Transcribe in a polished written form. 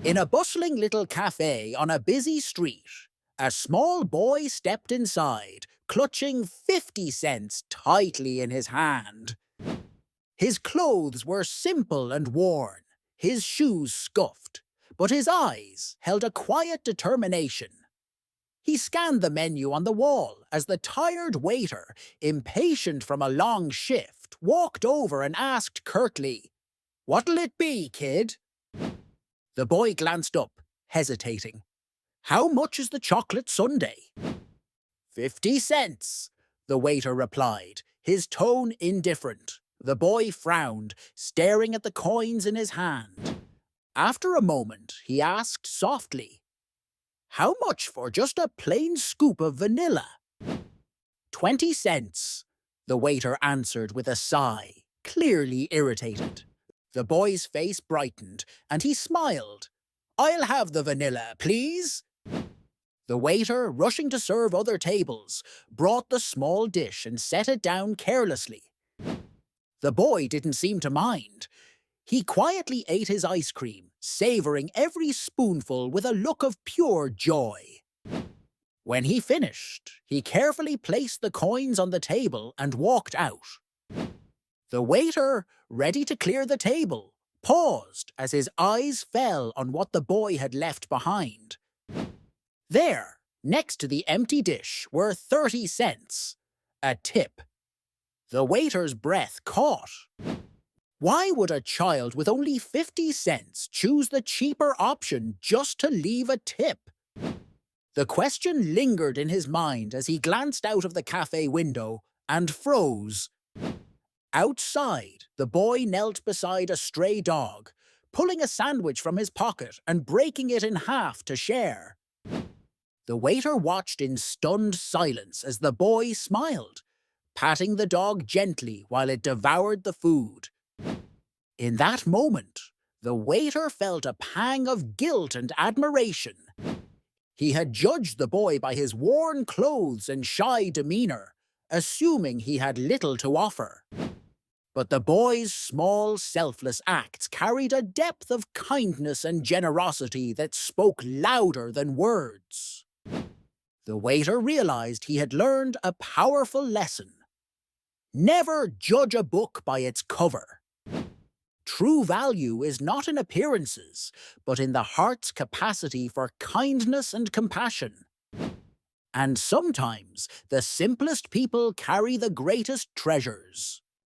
In a bustling little café on a busy street, a small boy stepped inside, clutching 50 cents tightly in his hand. His clothes were simple and worn, his shoes scuffed, but his eyes held a quiet determination. He scanned the menu on the wall as the tired waiter, impatient from a long shift, walked over and asked curtly, "What'll it be, kid?" The boy glanced up, hesitating. "How much is the chocolate sundae?" 50 cents, the waiter replied, his tone indifferent. The boy frowned, staring at the coins in his hand. After a moment, he asked softly, "How much for just a plain scoop of vanilla?" 20 cents, the waiter answered with a sigh, clearly irritated. The boy's face brightened, and he smiled. "I'll have the vanilla, please." The waiter, rushing to serve other tables, brought the small dish and set it down carelessly. The boy didn't seem to mind. He quietly ate his ice cream, savoring every spoonful with a look of pure joy. When he finished, he carefully placed the coins on the table and walked out. The waiter, ready to clear the table, paused as his eyes fell on what the boy had left behind. There, next to the empty dish, were 30 cents, a tip. The waiter's breath caught. Why would a child with only 50 cents choose the cheaper option just to leave a tip? The question lingered in his mind as he glanced out of the cafe window and froze. Outside, the boy knelt beside a stray dog, pulling a sandwich from his pocket and breaking it in half to share. The waiter watched in stunned silence as the boy smiled, patting the dog gently while it devoured the food. In that moment, the waiter felt a pang of guilt and admiration. He had judged the boy by his worn clothes and shy demeanor, assuming he had little to offer. But the boy's small, selfless acts carried a depth of kindness and generosity that spoke louder than words. The waiter realized he had learned a powerful lesson. Never judge a book by its cover. True value is not in appearances, but in the heart's capacity for kindness and compassion. And sometimes the simplest people carry the greatest treasures.